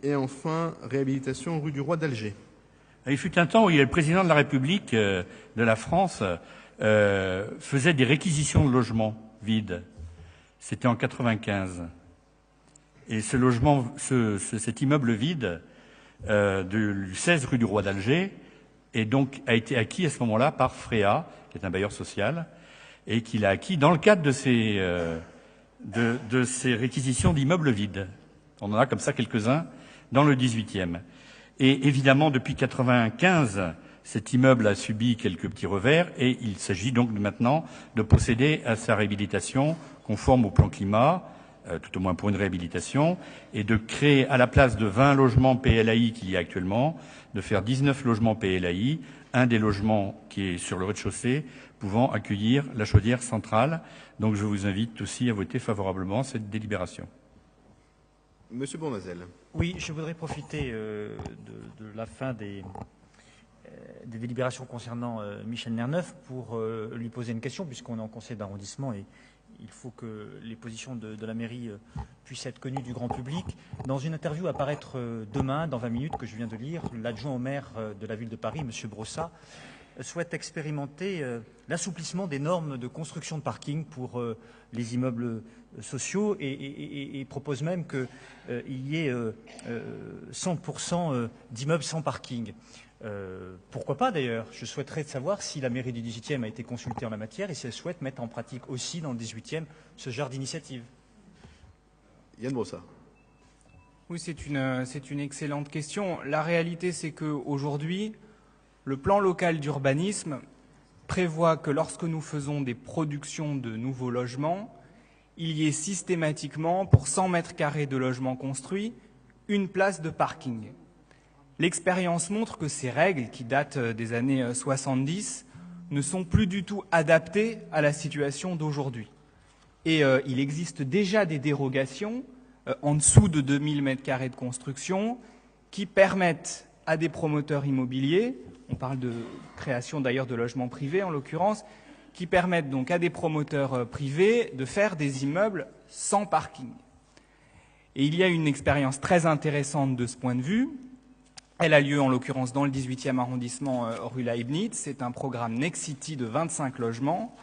Et enfin, réhabilitation rue du Roi d'Alger. Il fut un temps où le président de la République de la France faisait des réquisitions de logements vides. C'était en 95. Et ce logement, cet immeuble vide du 16 rue du Roi d'Alger a été acquis à ce moment-là par Fréa, qui est un bailleur social, et qu'il a acquis dans le cadre de ces réquisitions d'immeubles vides. On en a comme ça quelques-uns dans le 18e. Et évidemment, depuis 95, cet immeuble a subi quelques petits revers et il s'agit donc maintenant de procéder à sa réhabilitation conforme au plan climat, tout au moins pour une réhabilitation, et de créer à la place de 20 logements PLAI qu'il y a actuellement, de faire 19 logements PLAI, un des logements qui est sur le rez-de-chaussée pouvant accueillir la chaudière centrale. Donc je vous invite aussi à voter favorablement cette délibération. Monsieur Bournazel. Oui, je voudrais profiter de la fin des délibérations concernant Michel Nerneuf pour lui poser une question, puisqu'on est en conseil d'arrondissement et il faut que les positions de la mairie puissent être connues du grand public. Dans une interview à paraître demain, dans 20 minutes, que je viens de lire, l'adjoint au maire de la ville de Paris, M. Brossat, souhaite expérimenter l'assouplissement des normes de construction de parking pour les immeubles sociaux et propose même qu'il y ait 100% d'immeubles sans parking. Pourquoi pas d'ailleurs? Je souhaiterais savoir si la mairie du 18e a été consultée en la matière et si elle souhaite mettre en pratique aussi dans le 18e ce genre d'initiative. Yann Brossat. Oui, c'est une excellente question. La réalité, c'est qu'aujourd'hui, le plan local d'urbanisme prévoit que lorsque nous faisons des productions de nouveaux logements, il y ait systématiquement, pour 100 mètres carrés de logements construits, une place de parking. L'expérience montre que ces règles, qui datent des années 70, ne sont plus du tout adaptées à la situation d'aujourd'hui. Et il existe déjà des dérogations en dessous de 2000 mètres carrés de construction qui permettent à des promoteurs immobiliers, on parle de création d'ailleurs de logements privés en l'occurrence, qui permettent donc à des promoteurs privés de faire des immeubles sans parking. Et il y a une expérience très intéressante de ce point de vue. Elle a lieu en l'occurrence dans le 18e arrondissement rue Leibniz. C'est un programme Nexity de 25 logements.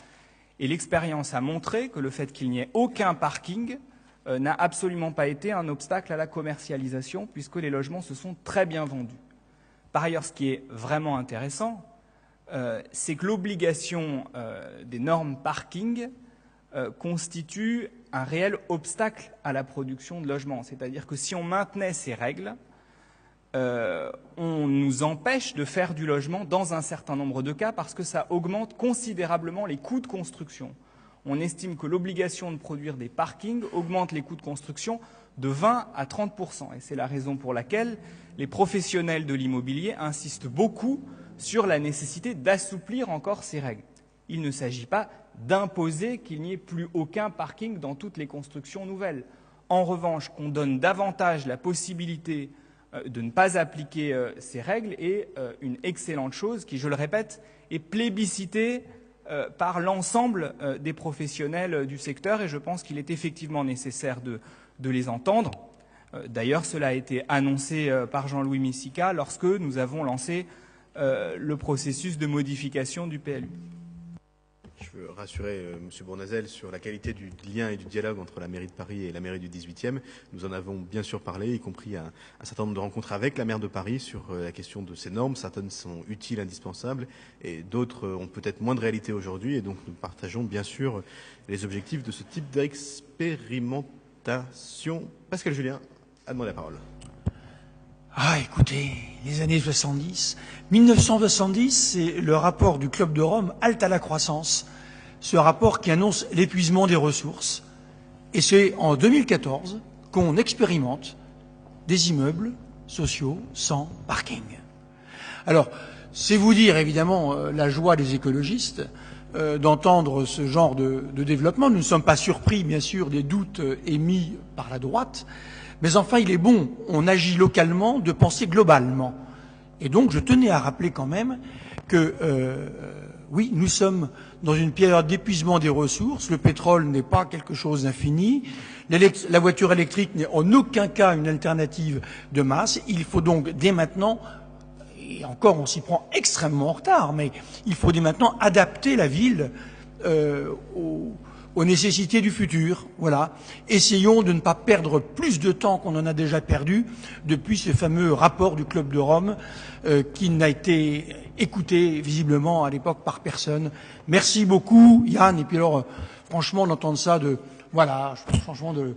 Et l'expérience a montré que le fait qu'il n'y ait aucun parking n'a absolument pas été un obstacle à la commercialisation puisque les logements se sont très bien vendus. Par ailleurs, ce qui est vraiment intéressant, c'est que l'obligation des normes parking constitue un réel obstacle à la production de logements. C'est-à-dire que si on maintenait ces règles, on nous empêche de faire du logement dans un certain nombre de cas parce que ça augmente considérablement les coûts de construction. On estime que l'obligation de produire des parkings augmente les coûts de construction de 20 à 30%. Et c'est la raison pour laquelle les professionnels de l'immobilier insistent beaucoup sur la nécessité d'assouplir encore ces règles. Il ne s'agit pas d'imposer qu'il n'y ait plus aucun parking dans toutes les constructions nouvelles. En revanche, qu'on donne davantage la possibilité de ne pas appliquer ces règles est une excellente chose qui, je le répète, est plébiscitée par l'ensemble des professionnels du secteur et je pense qu'il est effectivement nécessaire de les entendre. D'ailleurs, cela a été annoncé par Jean-Louis Missica lorsque nous avons lancé le processus de modification du PLU. Je veux rassurer M. Bournazel sur la qualité du lien et du dialogue entre la mairie de Paris et la mairie du 18e. Nous en avons bien sûr parlé, y compris un certain nombre de rencontres avec la maire de Paris sur la question de ces normes. Certaines sont utiles, indispensables, et d'autres ont peut-être moins de réalité aujourd'hui. Et donc nous partageons bien sûr les objectifs de ce type d'expérimentation. Pascal Julien a demandé la parole. Ah, écoutez, les années 70. 1970, c'est le rapport du Club de Rome, Halte à la croissance. Ce rapport qui annonce l'épuisement des ressources. Et c'est en 2014 qu'on expérimente des immeubles sociaux sans parking. Alors, c'est vous dire évidemment la joie des écologistes d'entendre ce genre de développement. Nous ne sommes pas surpris, bien sûr, des doutes émis par la droite. Mais enfin, il est bon, on agit localement, de penser globalement. Et donc, je tenais à rappeler quand même que Oui, nous sommes dans une période d'épuisement des ressources. Le pétrole n'est pas quelque chose d'infini. La voiture électrique n'est en aucun cas une alternative de masse. Il faut donc dès maintenant, et encore on s'y prend extrêmement en retard, mais il faut dès maintenant adapter la ville aux nécessités du futur. Voilà. Essayons de ne pas perdre plus de temps qu'on en a déjà perdu depuis ce fameux rapport du Club de Rome qui n'a été écouté visiblement à l'époque par personne. Merci beaucoup Yann. Et puis alors franchement d'entendre ça franchement de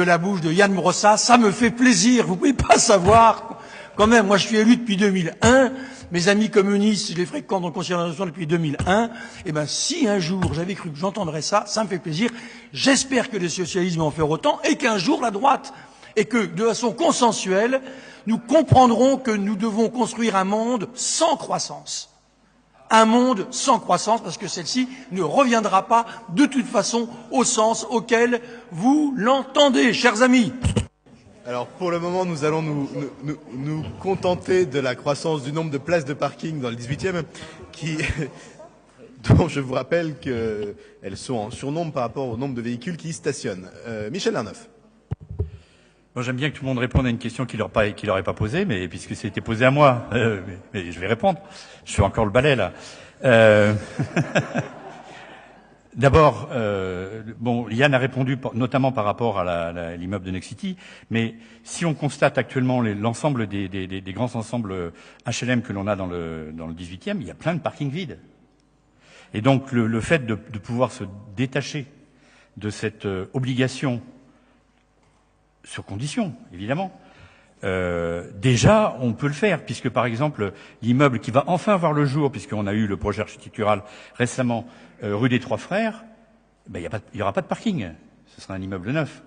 la bouche de Yann Brossat, ça me fait plaisir. Vous pouvez pas savoir. Quand même, moi je suis élu depuis 2001, mes amis communistes, je les fréquente dans le Conseil d'administration depuis 2001, et ben si un jour j'avais cru que j'entendrais ça, ça me fait plaisir. J'espère que le socialisme va en faire autant, et qu'un jour la droite, et que de façon consensuelle, nous comprendrons que nous devons construire un monde sans croissance. Un monde sans croissance, parce que celle-ci ne reviendra pas de toute façon au sens auquel vous l'entendez, chers amis. Alors pour le moment, nous allons nous contenter de la croissance du nombre de places de parking dans le 18e, dont je vous rappelle qu'elles sont en surnombre par rapport au nombre de véhicules qui y stationnent. Michel Lerneuf. Moi, j'aime bien que tout le monde réponde à une question qu'il leur est pas posée, mais puisque c'était posé à moi, mais je vais répondre. Je fais encore le balai là. D'abord, Yann a répondu notamment par rapport à l'immeuble de Nexity, mais si on constate actuellement l'ensemble des grands ensembles HLM que l'on a dans le 18e, il y a plein de parkings vides. Et donc le fait de pouvoir se détacher de cette obligation sur condition, évidemment, déjà on peut le faire, puisque par exemple l'immeuble qui va enfin voir le jour, puisqu'on a eu le projet architectural récemment rue des Trois Frères, il y aura pas de parking, ce sera un immeuble neuf.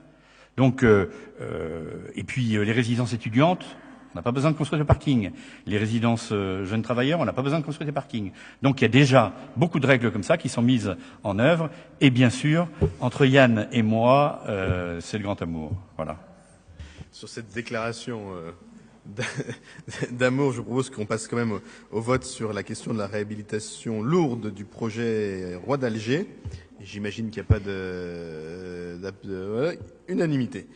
Donc et puis les résidences étudiantes, on n'a pas besoin de construire de parking. Les résidences jeunes travailleurs, on n'a pas besoin de construire des parkings. Donc il y a déjà beaucoup de règles comme ça qui sont mises en œuvre. Et bien sûr, entre Yann et moi, c'est le grand amour. Voilà. Sur cette déclaration d'amour, je propose qu'on passe quand même au vote sur la question de la réhabilitation lourde du projet Roi d'Alger. J'imagine qu'il n'y a pas unanimité.